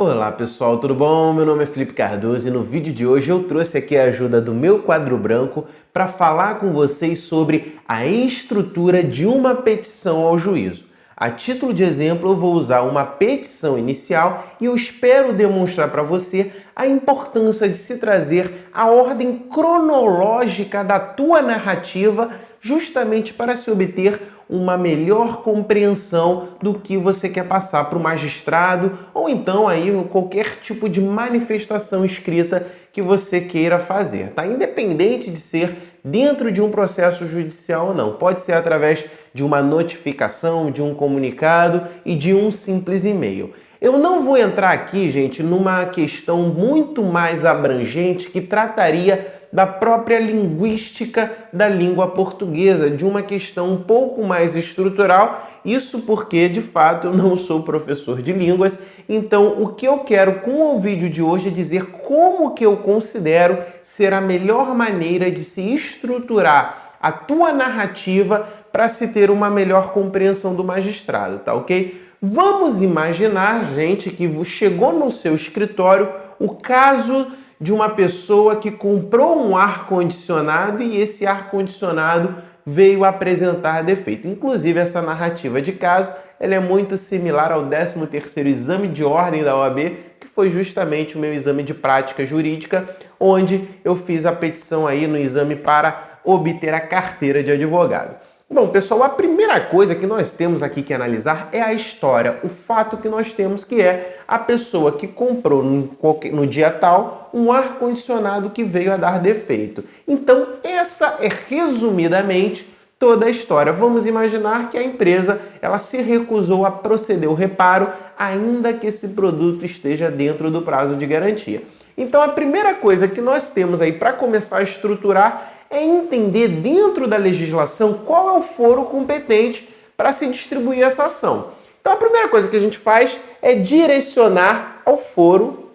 Olá pessoal, tudo bom? Meu nome é Felipe Cardoso e no vídeo de hoje eu trouxe aqui a ajuda do meu quadro branco para falar com vocês sobre a estrutura de uma petição ao juízo. A título de exemplo, eu vou usar uma petição inicial e eu espero demonstrar para você a importância de se trazer a ordem cronológica da tua narrativa justamente para se obter uma melhor compreensão do que você quer passar para o magistrado ou então aí qualquer tipo de manifestação escrita que você queira fazer, tá? Independente de ser dentro de um processo judicial ou não, pode ser através de uma notificação, de um comunicado e de um simples e-mail. Eu não vou entrar aqui, gente, numa questão muito mais abrangente que trataria da própria linguística da língua portuguesa, de uma questão um pouco mais estrutural, isso porque, de fato, eu não sou professor de línguas, então o que eu quero com o vídeo de hoje é dizer como que eu considero ser a melhor maneira de se estruturar a tua narrativa para se ter uma melhor compreensão do magistrado, tá ok? Vamos imaginar, gente, que chegou no seu escritório o caso de uma pessoa que comprou um ar-condicionado e esse ar-condicionado veio apresentar defeito. Inclusive, essa narrativa de caso ela é muito similar ao 13º exame de ordem da OAB, que foi justamente o meu exame de prática jurídica, onde eu fiz a petição aí no exame para obter a carteira de advogado. Bom, pessoal, a primeira coisa que nós temos aqui que analisar é a história, o fato que nós temos que é a pessoa que comprou no dia tal um ar-condicionado que veio a dar defeito. Então, essa é resumidamente toda a história. Vamos imaginar que a empresa ela se recusou a proceder ao reparo, ainda que esse produto esteja dentro do prazo de garantia. Então, a primeira coisa que nós temos aí para começar a estruturar é entender dentro da legislação qual é o foro competente para se distribuir essa ação. Então a primeira coisa que a gente faz é direcionar ao foro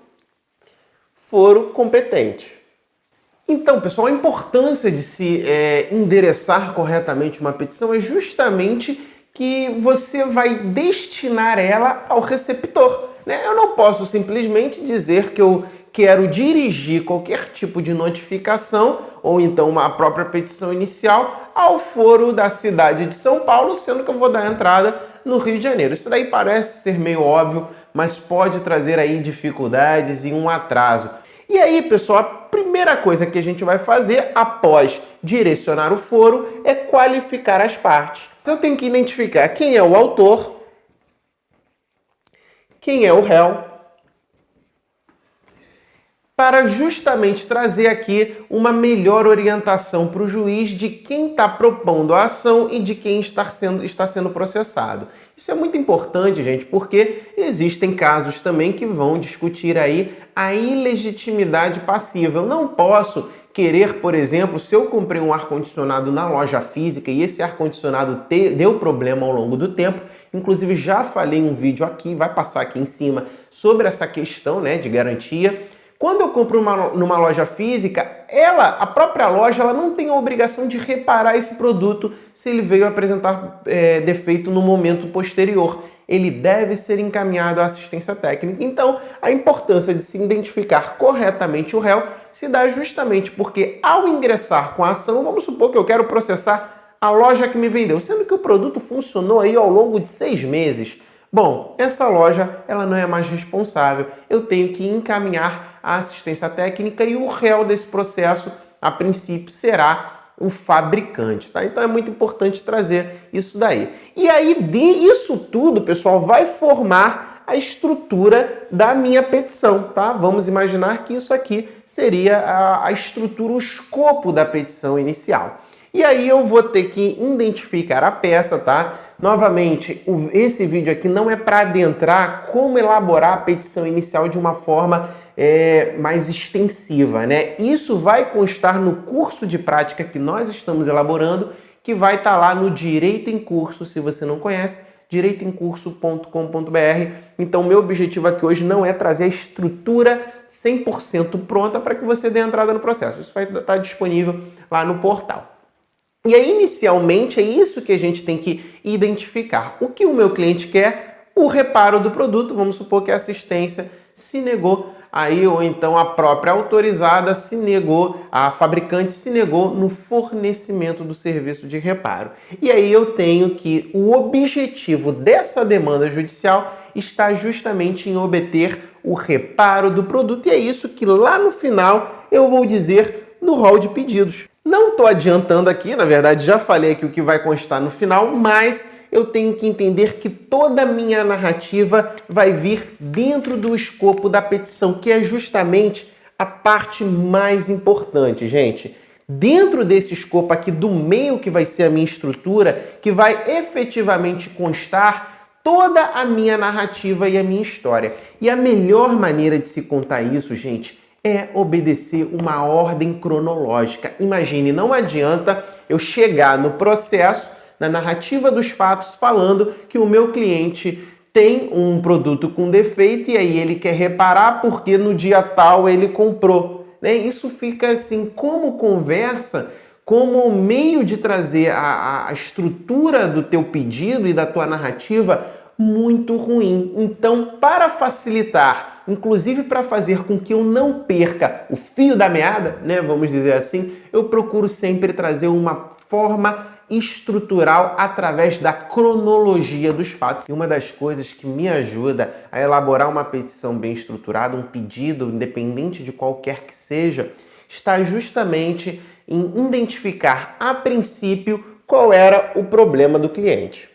competente. Então, pessoal, a importância de se endereçar corretamente uma petição é justamente que você vai destinar ela ao receptor, né? Eu não posso simplesmente dizer que eu quero dirigir qualquer tipo de notificação ou então uma própria petição inicial ao foro da cidade de São Paulo, sendo que eu vou dar entrada no Rio de Janeiro. Isso daí parece ser meio óbvio, mas pode trazer aí dificuldades e um atraso. E aí, pessoal, a primeira coisa que a gente vai fazer após direcionar o foro é qualificar as partes. Eu tenho que identificar quem é o autor, quem é o réu, para justamente trazer aqui uma melhor orientação para o juiz de quem está propondo a ação e de quem está sendo processado. Isso é muito importante, gente, porque existem casos também que vão discutir aí a ilegitimidade passiva. Eu não posso querer, por exemplo, se eu comprei um ar-condicionado na loja física e esse ar-condicionado deu problema ao longo do tempo, inclusive já falei um vídeo aqui, vai passar aqui em cima, sobre essa questão, né, de garantia. Quando eu compro numa loja física, a própria loja, ela não tem a obrigação de reparar esse produto se ele veio apresentar defeito no momento posterior. Ele deve ser encaminhado à assistência técnica. Então, a importância de se identificar corretamente o réu se dá justamente porque, ao ingressar com a ação, vamos supor que eu quero processar a loja que me vendeu, sendo que o produto funcionou aí ao longo de 6 meses. Bom, essa loja ela não é mais responsável. Eu tenho que encaminhar a assistência técnica e o réu desse processo, a princípio, será o fabricante, tá? Então é muito importante trazer isso daí. E aí, isso tudo, pessoal, vai formar a estrutura da minha petição, tá? Vamos imaginar que isso aqui seria a estrutura, o escopo da petição inicial. E aí eu vou ter que identificar a peça, tá? Novamente, esse vídeo aqui não é para adentrar como elaborar a petição inicial de uma forma mais extensiva, né? Isso vai constar no curso de prática que nós estamos elaborando, que vai estar lá no Direito em Curso, se você não conhece, direitoemcurso.com.br. Então, meu objetivo aqui hoje não é trazer a estrutura 100% pronta para que você dê entrada no processo. Isso vai estar disponível lá no portal. E aí, inicialmente, é isso que a gente tem que identificar. O que o meu cliente quer? O reparo do produto, vamos supor que a assistência se negou. Aí, ou então a própria autorizada se negou, a fabricante se negou no fornecimento do serviço de reparo. E aí eu tenho que o objetivo dessa demanda judicial está justamente em obter o reparo do produto. E é isso que lá no final eu vou dizer no rol de pedidos. Não estou adiantando aqui, na verdade já falei aqui o que vai constar no final, mas eu tenho que entender que toda a minha narrativa vai vir dentro do escopo da petição, que é justamente a parte mais importante, gente. Dentro desse escopo aqui do meio que vai ser a minha estrutura, que vai efetivamente constar toda a minha narrativa e a minha história. E a melhor maneira de se contar isso, gente, é obedecer uma ordem cronológica. Imagine, não adianta eu chegar no processo, na narrativa dos fatos, falando que o meu cliente tem um produto com defeito e aí ele quer reparar porque no dia tal ele comprou. Né? Isso fica assim como conversa, como meio de trazer a estrutura do teu pedido e da tua narrativa muito ruim. Então, para facilitar, inclusive para fazer com que eu não perca o fio da meada, né, vamos dizer assim, eu procuro sempre trazer uma forma estrutural através da cronologia dos fatos. E uma das coisas que me ajuda a elaborar uma petição bem estruturada, um pedido, independente de qualquer que seja, está justamente em identificar a princípio qual era o problema do cliente.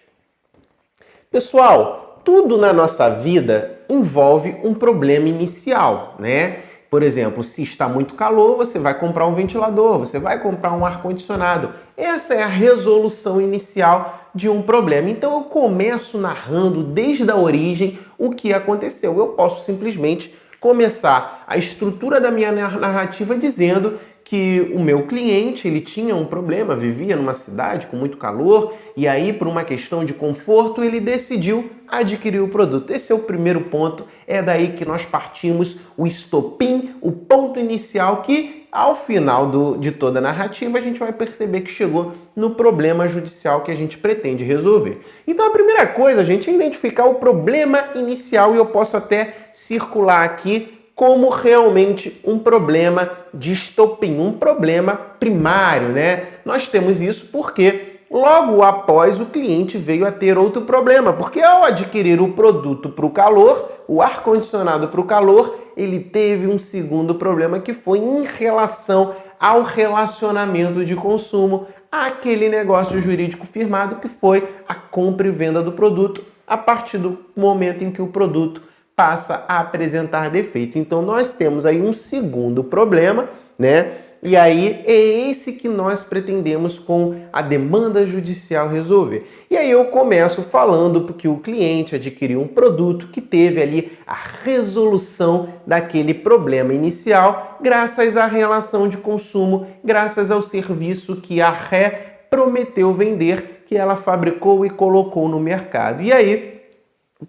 Pessoal, tudo na nossa vida envolve um problema inicial, né? Por exemplo, se está muito calor, você vai comprar um ventilador, você vai comprar um ar-condicionado. Essa é a resolução inicial de um problema. Então eu começo narrando desde a origem o que aconteceu. Eu posso simplesmente começar a estrutura da minha narrativa dizendo que o meu cliente ele tinha um problema, vivia numa cidade com muito calor e aí por uma questão de conforto ele decidiu adquirir o produto. Esse é o primeiro ponto, é daí que nós partimos o estopim, o ponto inicial que ao final de toda a narrativa a gente vai perceber que chegou no problema judicial que a gente pretende resolver. Então a primeira coisa, gente, é identificar o problema inicial e eu posso até circular aqui como realmente um problema de estopim, um problema primário, né? Nós temos isso porque logo após o cliente veio a ter outro problema, porque ao adquirir o produto para o calor, o ar-condicionado para o calor, ele teve um segundo problema que foi em relação ao relacionamento de consumo, aquele negócio jurídico firmado que foi a compra e venda do produto a partir do momento em que o produto passa a apresentar defeito. Então nós temos aí um segundo problema, né? E aí é esse que nós pretendemos com a demanda judicial resolver. E aí eu começo falando que o cliente adquiriu um produto que teve ali a resolução daquele problema inicial graças à relação de consumo, graças ao serviço que a Ré prometeu vender, que ela fabricou e colocou no mercado. E aí,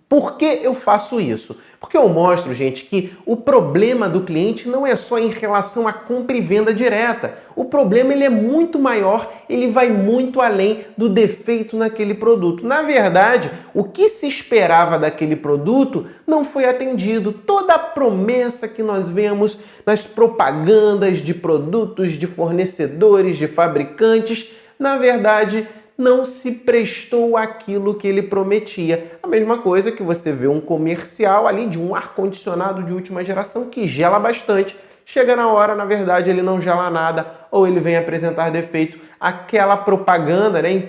por que eu faço isso? Porque eu mostro, gente, que o problema do cliente não é só em relação à compra e venda direta. O problema ele é muito maior, ele vai muito além do defeito naquele produto. Na verdade, o que se esperava daquele produto não foi atendido. Toda a promessa que nós vemos nas propagandas de produtos, de fornecedores, de fabricantes, na verdade, não se prestou aquilo que ele prometia. A mesma coisa que você vê um comercial ali de um ar-condicionado de última geração que gela bastante. Chega na hora, na verdade, ele não gela nada ou ele vem apresentar defeito. Aquela propaganda, né?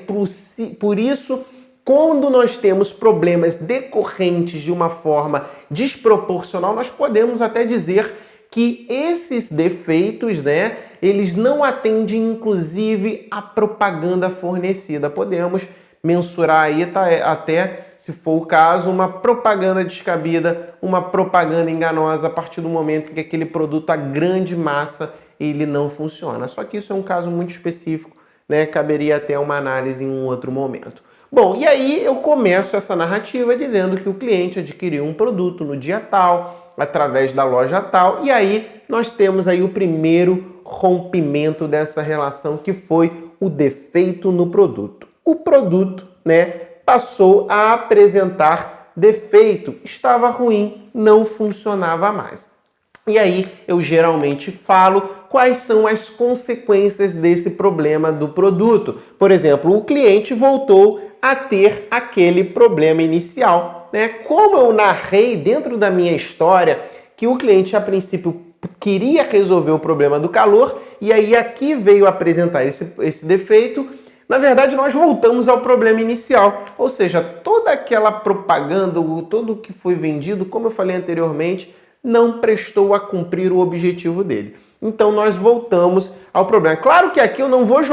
Por isso, quando nós temos problemas decorrentes de uma forma desproporcional, nós podemos até dizer que esses defeitos, né, eles não atendem, inclusive, a propaganda fornecida. Podemos mensurar aí, até, se for o caso, uma propaganda descabida, uma propaganda enganosa a partir do momento em que aquele produto, a grande massa, ele não funciona. Só que isso é um caso muito específico, né, caberia até uma análise em um outro momento. Bom, e aí eu começo essa narrativa dizendo que o cliente adquiriu um produto no dia tal, através da loja tal, e aí nós temos aí o primeiro rompimento dessa relação, que foi o defeito no produto. O produto, né, passou a apresentar defeito, estava ruim, não funcionava mais. E aí eu geralmente falo quais são as consequências desse problema do produto. Por exemplo, o cliente voltou a ter aquele problema inicial, né? Como eu narrei dentro da minha história que o cliente a princípio queria resolver o problema do calor e aí aqui veio apresentar esse defeito, na verdade nós voltamos ao problema inicial, ou seja, toda aquela propaganda, todo o que foi vendido, como eu falei anteriormente, não prestou a cumprir o objetivo dele. Então nós voltamos ao problema. Claro que aqui eu não vou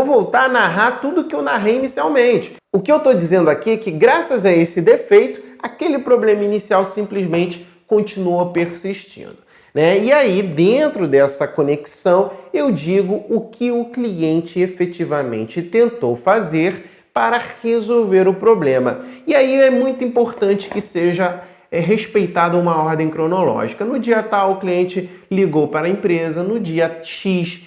voltar a narrar tudo que eu narrei inicialmente. O que eu estou dizendo aqui é que graças a esse defeito, aquele problema inicial simplesmente continua persistindo, né? E aí, dentro dessa conexão, eu digo o que o cliente efetivamente tentou fazer para resolver o problema. E aí é muito importante que seja respeitada uma ordem cronológica. No dia tal, o cliente ligou para a empresa, no dia X,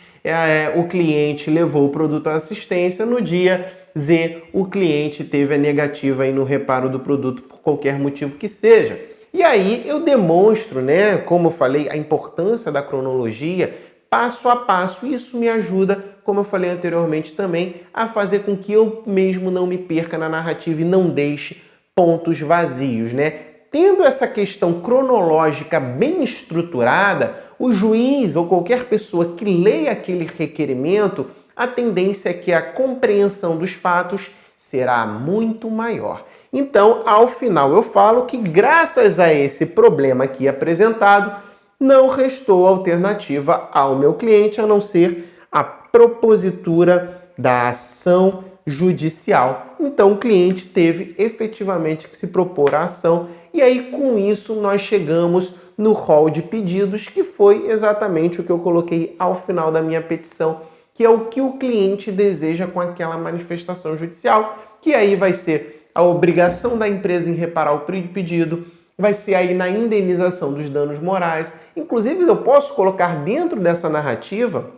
o cliente levou o produto à assistência, no dia Z, o cliente teve a negativa aí no reparo do produto por qualquer motivo que seja. E aí eu demonstro, né, como eu falei, a importância da cronologia passo a passo. Isso me ajuda, como eu falei anteriormente também, a fazer com que eu mesmo não me perca na narrativa e não deixe pontos vazios, né? Tendo essa questão cronológica bem estruturada, o juiz ou qualquer pessoa que leia aquele requerimento, a tendência é que a compreensão dos fatos será muito maior. Então, ao final, eu falo que graças a esse problema aqui apresentado, não restou alternativa ao meu cliente a não ser a propositura da ação judicial. Então, o cliente teve efetivamente que se propor a ação e aí, com isso, nós chegamos no rol de pedidos, que foi exatamente o que eu coloquei ao final da minha petição, que é o que o cliente deseja com aquela manifestação judicial, que aí vai ser a obrigação da empresa em reparar o pedido, vai ser aí na indenização dos danos morais. Inclusive, eu posso colocar dentro dessa narrativa,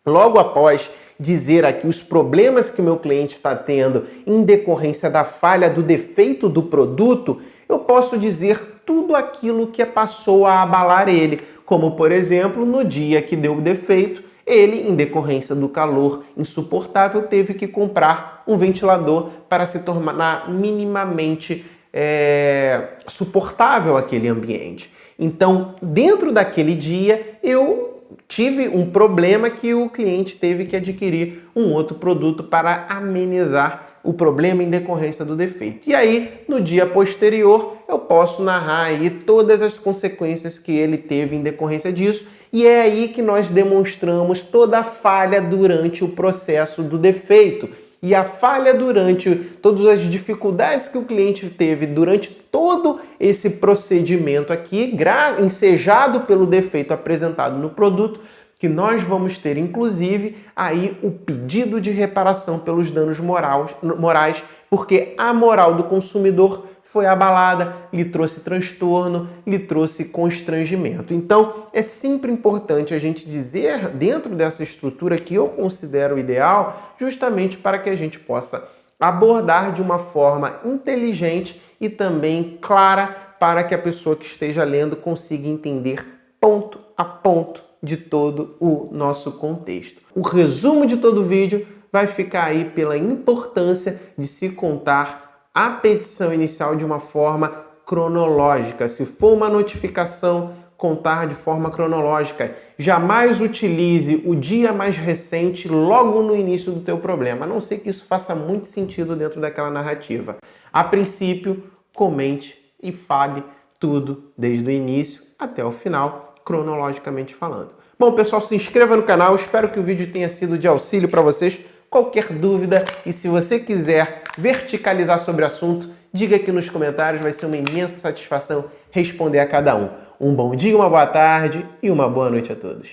logo após dizer aqui os problemas que o meu cliente está tendo em decorrência da falha, do defeito do produto, eu posso dizer tudo aquilo que passou a abalar ele, como, por exemplo, no dia que deu o defeito, ele, em decorrência do calor insuportável, teve que comprar um ventilador para se tornar minimamente suportável aquele ambiente. Então, dentro daquele dia, eu tive um problema que o cliente teve que adquirir um outro produto para amenizar o problema em decorrência do defeito. E aí, no dia posterior, eu posso narrar aí todas as consequências que ele teve em decorrência disso, e é aí que nós demonstramos toda a falha durante o processo do defeito. E a falha durante todas as dificuldades que o cliente teve durante todo esse procedimento aqui, ensejado pelo defeito apresentado no produto, que nós vamos ter, inclusive, aí o pedido de reparação pelos danos morais, porque a moral do consumidor foi abalada, lhe trouxe transtorno, lhe trouxe constrangimento. Então, é sempre importante a gente dizer, dentro dessa estrutura que eu considero ideal, justamente para que a gente possa abordar de uma forma inteligente e também clara, para que a pessoa que esteja lendo consiga entender ponto a ponto de todo o nosso contexto. O resumo de todo o vídeo vai ficar aí pela importância de se contar a petição inicial de uma forma cronológica. Se for uma notificação, contar de forma cronológica. Jamais utilize o dia mais recente logo no início do teu problema, a não ser que isso faça muito sentido dentro daquela narrativa. A princípio, comente e fale tudo desde o início até o final, cronologicamente falando. Bom, pessoal, se inscreva no canal, espero que o vídeo tenha sido de auxílio para vocês. Qualquer dúvida e se você quiser verticalizar sobre o assunto, diga aqui nos comentários, vai ser uma imensa satisfação responder a cada um. Um bom dia, uma boa tarde e uma boa noite a todos.